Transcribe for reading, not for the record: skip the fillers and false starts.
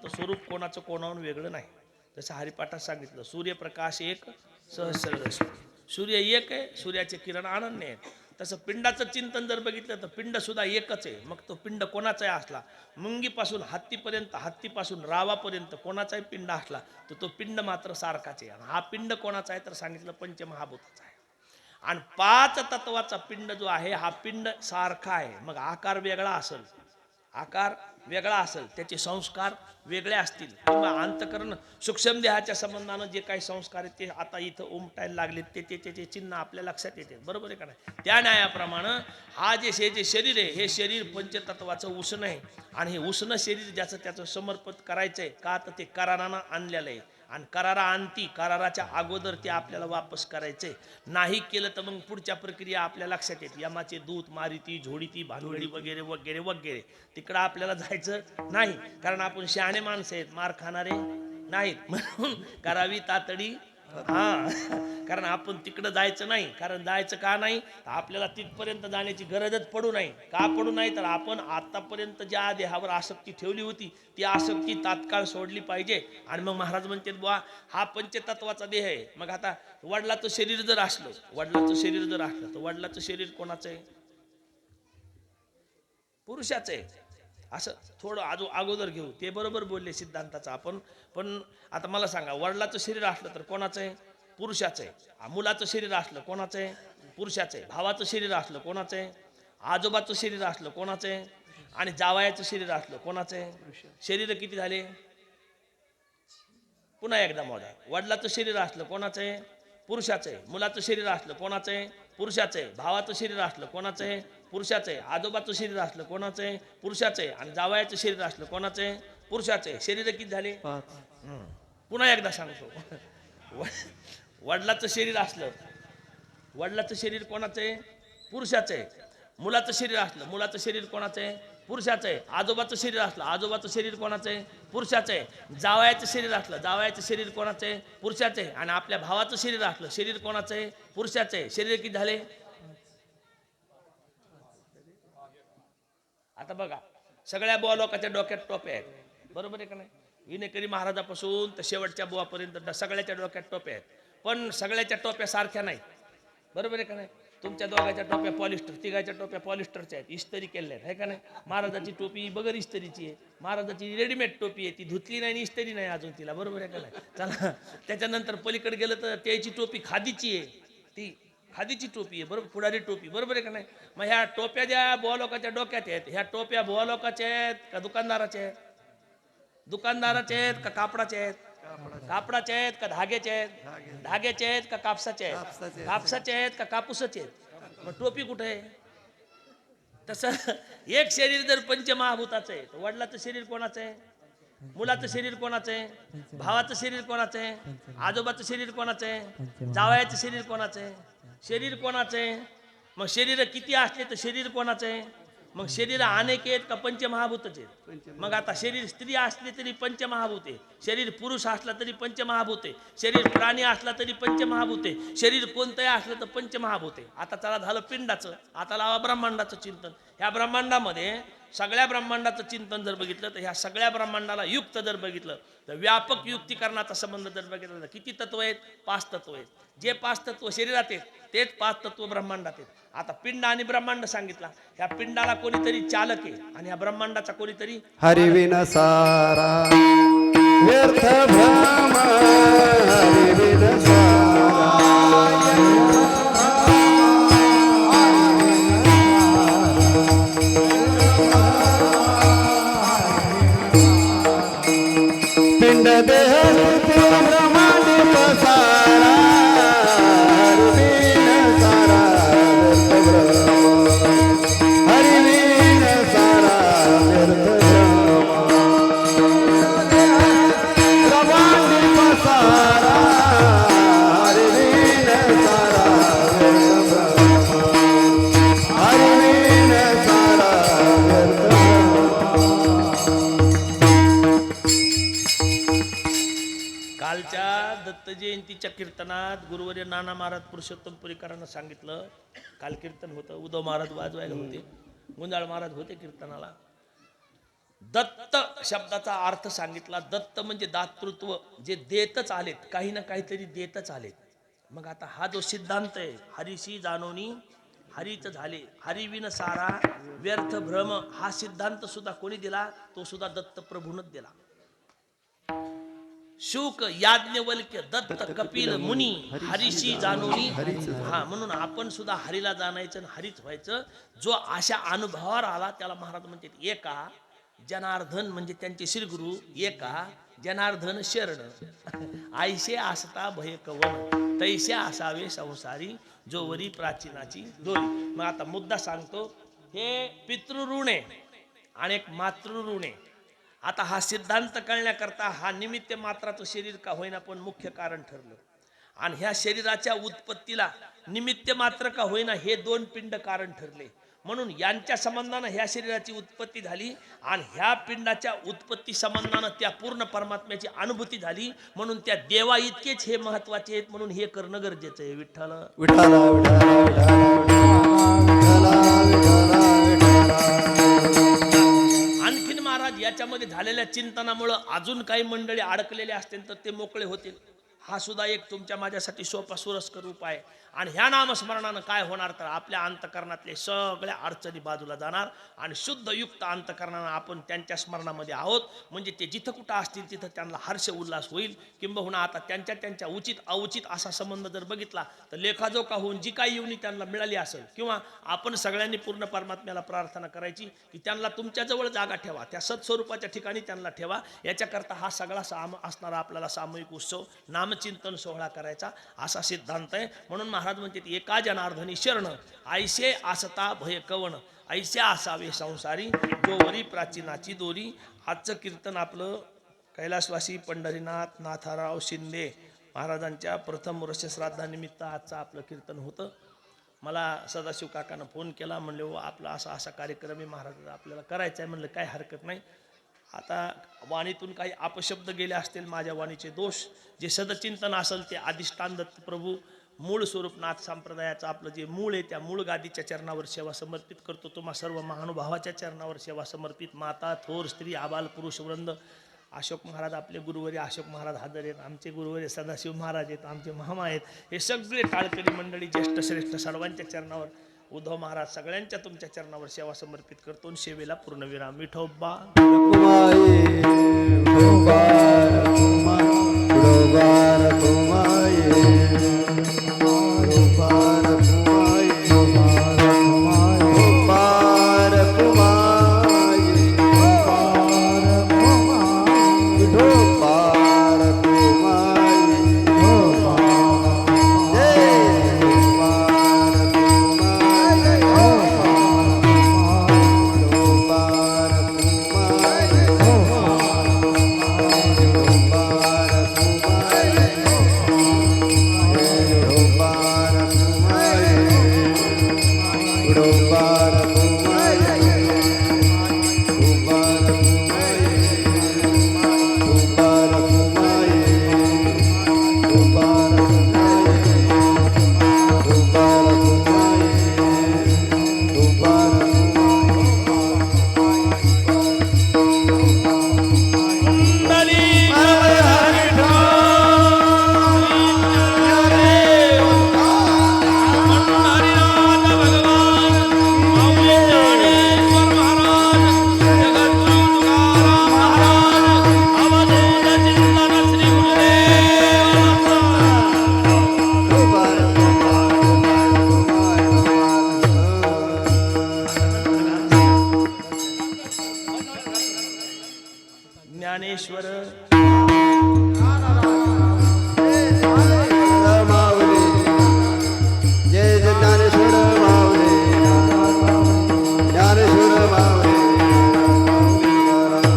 परंतु स्वरूप कोणाचं कोणाहून वेगळं नाही. जसं हरिपाठात सांगितलं, सूर्यप्रकाश एक सहस्रदर्शी. सूर्य एक आहे, सूर्याचे किरण अनन्य आहेत. तसं पिंडाचं चिंतन जर बघितलं तर पिंड सुद्धा एकच आहे. मग तो पिंड कोणाचाही असला, मुंगीपासून हत्तीपर्यंत, हत्तीपासून रावापर्यंत कोणाचाही पिंड असला तर तो पिंड मात्र सारखाच आहे. आणि हा पिंड कोणाचा आहे तर सांगितलं पंचमहाभूताचा आहे. आणि 5 तत्वाचा पिंड जो आहे हा पिंड सारखा आहे. मग आकार वेगळा असेल, आकार वेगळा असेल, त्याचे संस्कार वेगळे असतील, किंवा अंतकरण सूक्ष्म देहाच्या संबंधानं जे काही संस्कार आहेत ते आता इथं उमटायला लागले, त्याचे चिन्ह आपल्या लक्षात येते. बरोबर आहे का नाही? त्या न्यायाप्रमाणे हा जे शरीर आहे, हे शरीर पंचतत्वाचं उष्ण आहे. आणि हे उष्ण शरीर ज्याचं त्याचं समर्पित करायचं आहे का, तर ते करारानं आणलेलं आहे. आणि करारा आणती, कराराच्या अगोदर ते आपल्याला वापस करायचे. नाही केलं तर मग पुढच्या प्रक्रिया आपल्या लक्षात येते. यमाचे दूत, मारिती, झोडीती, भानगडी वगैरे वगैरे वगैरे. तिकडं आपल्याला जायचं नाही, कारण आपण शहाणे माणसं आहेत, मार खाणारे नाहीत. म्हणून करावी तातडी. हा, कारण आपण तिकडं जायचं नाही. कारण जायचं का नाही, तर आपल्याला तिथपर्यंत जाण्याची गरजच पडू नाही. का पडू नाही, तर आपण आतापर्यंत ज्या देहावर आसक्ती ठेवली होती ती आसक्ती तात्काळ सोडली पाहिजे. आणि मग महाराज म्हणतात, बुवा हा पंचतत्वाचा देह आहे. मग आता वडिलाचं शरीर जर असलं, वडिलाचं शरीर जर असलं तर वडिलाचं शरीर कोणाचं आहे? पुरुषाचं आहे. असं थोडं अगोदर घेऊ, ते बरोबर बोलले सिद्धांताचं आपण. पण आता मला सांगा, वडिलाचं शरीर असलं तर कोणाचं आहे? पुरुषाचं आहे. मुलाचं शरीर असलं कोणाचं आहे? पुरुषाचं आहे. भावाचं शरीर असलं कोणाचं आहे? आजोबाचं शरीर असलं कोणाचं आहे? आणि जावयाचं शरीर असलं कोणाचं आहे? शरीर किती झाले? पुन्हा एकदा मोजा. वडिलाचं शरीर असलं कोणाचं आहे? पुरुषाचं आहे. मुलाचं शरीर असलं कोणाचं आहे? पुरुषाचं आहे. भावाचं शरीर असलं कोणाचं आहे? पुरुषाचं आहे. आजोबाचं शरीर असलं कोणाचं आहे? पुरुषाचं आहे. आणि जावयाचं शरीर असलं कोणाचं आहे? पुरुषाचं आहे. शरीर किती झाले? पुन्हा एकदा सांगतो. वडिलाचं शरीर असलं, वडिलाचं शरीर कोणाचं आहे? पुरुषाचं आहे. मुलाचं शरीर असलं, मुलाचं शरीर कोणाचं आहे? पुरुषाचं आहे. आजोबाचं शरीर असलं, आजोबाचं शरीर कोणाचं आहे? पुरुषाचं आहे. जावयाचं शरीर असलं, जावयाचं शरीर कोणाचं आहे? पुरुषाचं आहे. आणि आपल्या भावाचं शरीर असलं, शरीर कोणाचं आहे? पुरुषाचं आहे. शरीर किती झाले? आता बघा, सगळ्या बुवा लोकांच्या डोक्यात टोप्या आहेत. बरोबर आहे का नाही? विनेकरी महाराजापासून तर शेवटच्या बुवापर्यंत सगळ्याच्या डोक्यात टोप्या आहेत. पण सगळ्याच्या टोप्या सारख्या नाहीत. बरोबर आहे का नाही? तुमच्या दोघांच्या टोप्या पॉलिस्टर, तिघाच्या टोप्या पॉलिस्टरच्या आहेत, इस्त्री केलेल्या आहेत, है का नाही? महाराजाची टोपी बगर इस्त्रीची आहे. महाराजाची रेडीमेड टोपी आहे, ती धुतली नाही आणि इस्त्री नाही अजून तिला. बरोबर आहे का नाही? चला, त्याच्यानंतर पलीकडे गेलं तर त्याची टोपी खादीची आहे, ती खादीची टोपी आहे. बरोबर, पुढारी टोपी. बरोबर आहे का नाही? मग ह्या टोप्या ज्या बुवा लोकांच्या डोक्यात आहेत, ह्या टोप्या बुवा लोकांच्या आहेत का दुकानदाराच्या आहेत? दुकानदाराचे आहेत का कापडाचे आहेत? कापडाचे आहेत का धाग्याचे आहेत? धाग्याचे आहेत का कापसाचे आहेत? कापसाचे आहेत का कापूसाचे आहेत? मग टोपी कुठे आहे? तसं एक शरीर जर पंचमहाभूताचं आहे तर वडिलाचं शरीर कोणाचं आहे? मुलाचं शरीर कोणाचं आहे? भावाचं शरीर कोणाचं आहे? आजोबाचं शरीर कोणाचं आहे? जावयाचं शरीर कोणाचं आहे? शरीर कोणाचं आहे? मग शरीर किती असले तर शरीर कोणाचं आहे? मग शरीर अनेक आहेत का पंचमहाभूतच आहेत? मग आता शरीर स्त्री असली तरी पंचमहाभूत आहे, शरीर पुरुष असला तरी पंचमहाभूत आहे, शरीर प्राणी असला तरी पंचमहाभूत आहे, शरीर कोणतंही असलं तर पंचमहाभूत आहे. आता चला झालं पिंडाचं, आता लावा ब्रह्मांडाचं चिंतन. ह्या ब्रह्मांडामध्ये सगळ्या ब्रह्मांडाचं चिंतन जर बघितलं तर ह्या सगळ्या ब्रह्मांडाला युक्त जर बघितलं तर व्यापक युक्तीकरणाचा संबंध जर बघितला तर किती तत्व आहेत? 5 तत्व आहेत. जे 5 तत्व शरीरात आहेत तेच 5 तत्व ब्रह्मांडात आहेत. आता पिंड आणि ब्रह्मांड सांगितला. ह्या पिंडाला कोणीतरी चालक आहे आणि ह्या ब्रह्मांडाचा कोणीतरी हरिविन सारा व्यर्थ भ्रम, हरिविन सारा पिंड देह ब्रह्मांड सारा, हरिविन सारा व्यर्थ भ्रम, हरिविन सारा व्यर्थ ब्रह्मांड सारा, हरिविन सारा व्यर्थ भ्रम, हरिविन सारा व्यर्थ कालच्या दत्त जयंतीच्या कीर्तनात गुरुवर्य नाना महाराज पुरुषोत्तम पुरीकरांना सांगितलं. काल कीर्तन होतं, उद्धव महाराज वाजवायला होते, गुंजाळ महाराज होते कीर्तनाला. दत्त शब्दाचा अर्थ सांगितला. दत्त म्हणजे दातृत्व, जे देतच आलेत, काही ना काहीतरी देतच आलेत. मग आता हा जो सिद्धांत आहे, हरीशी जाणोनी हरीच झाले, हरिविन सारा व्यर्थ भ्रम, हा सिद्धांत सुद्धा कोणी दिला? तो सुद्धा दत्त प्रभूनच दिला. शुक, याज्ञवल्क्य, दत्त, कपिल मुनी, हरीशी जाणोनी. हा, म्हणून आपण सुद्धा हरीला जाणायचं आणि हरीच व्हायचं. जो अशा अनुभवावर आला त्याला महाराज म्हणतात एका जनार्दन, म्हणजे त्यांचे श्रीगुरु, एका जनार्दन शरण, आयशे आसता भय कवन, तैसे असावे संसारी, जोवरी प्राचीनाची दोरी. मग आता मुद्दा सांगतो. हे पितृऋण आहे आणि एक मातृऋण आहे. आता हा सिद्धांत कळण्याकरता हा निमित्त मात्राचं शरीर का होईना पण मुख्य कारण ठरलं. आणि ह्या शरीराच्या उत्पत्तीला निमित्त मात्र का होईना हे दोन पिंड कारण ठरले. म्हणून यांच्या संबंधानं ह्या शरीराची उत्पत्ती झाली आणि ह्या पिंडाच्या उत्पत्ती संबंधानं त्या पूर्ण परमात्म्याची अनुभूती झाली. म्हणून त्या देवा इतकेच हे महत्वाचे आहेत, म्हणून हे करणं गरजेचं आहे. विठ्ठल विठाला विठाला विठाला विठाला विठाला. आणखीन महाराज याच्यामध्ये झालेल्या चिंतनामुळं अजून काही मंडळी अडकलेले असतील तर ते मोकळे होतील. हा सुद्धा एक तुमच्या माझ्यासाठी सोपा सुरस्कर उपाय. आणि ह्या नामस्मरणानं काय होणार तर आपल्या अंतकरणातले सगळ्या अडचणी बाजूला जाणार आणि शुद्ध युक्त अंतकरणानं आपण त्यांच्या स्मरणामध्ये आहोत. म्हणजे ते जिथं कुठं असतील तिथं त्यांना हर्ष उल्हास होईल. किंबहुना आता त्यांच्या उचित अवचित असा संबंध जर बघितला तर लेखाजोखा होऊन जी काही येऊन त्यांना मिळाली असेल, किंवा आपण सगळ्यांनी पूर्ण परमात्म्याला प्रार्थना करायची की त्यांना तुमच्याजवळ जागा ठेवा, त्या सत्स्वरूपाच्या ठिकाणी त्यांना ठेवा. याच्याकरता हा सगळा असणारा आपल्याला सामूहिक उत्सव नामचिंतन सोहळा करायचा असा सिद्धांत आहे. म्हणून महाराज म्हणतात एका जनार्दनी शरण, ऐसे आसता भय कवन, ऐसे असावे संसारी, जोवरी प्राचीनाची दोरी. आजचं कीर्तन आपलं कैलासवासी पंढरीनाथ नाथाराव शिंदे महाराजांच्या प्रथम वर्ष श्राद्धानिमित्त आजचं आपलं कीर्तन होतं. मला सदाशिव काकानं फोन केला, म्हणले हो आपला असा कार्यक्रम आहे महाराज आपल्याला करायचा आहे. म्हणलं काय हरकत नाही. आता वाणीतून काही अपशब्द गेले असतील, माझ्या वाणीचे दोष, जे सदचिंतन असेल ते अधिष्ठान दत्त प्रभू मूळ स्वरूप नाथ संप्रदायाचं आपलं जे मूळ आहे त्या मूळ गादीच्या चरणावर सेवा समर्पित करतो. तुम्हा सर्व महानुभावाच्या चरणावर सेवा समर्पित. माता, थोर, स्त्री, आबाल, पुरुष वृंद. अशोक महाराज आपले गुरुवरी अशोक महाराज हजर आहेत, आमचे गुरुवरी सदाशिव महाराज आहेत, आमचे मामा आहेत. हे सगळे टाळकरी मंडळी ज्येष्ठ श्रेष्ठ सर्वांच्या चरणावर, उद्धव महाराज सगळ्यांच्या तुमच्या चरणावर सेवा समर्पित करतो. सेवेला पूर्णविराम. विठोबा कुमाये उडोबार कुमाये उडोबार कुमाये उडोबार कुमाये उडोबार कुमाये ज्ञानेश्वर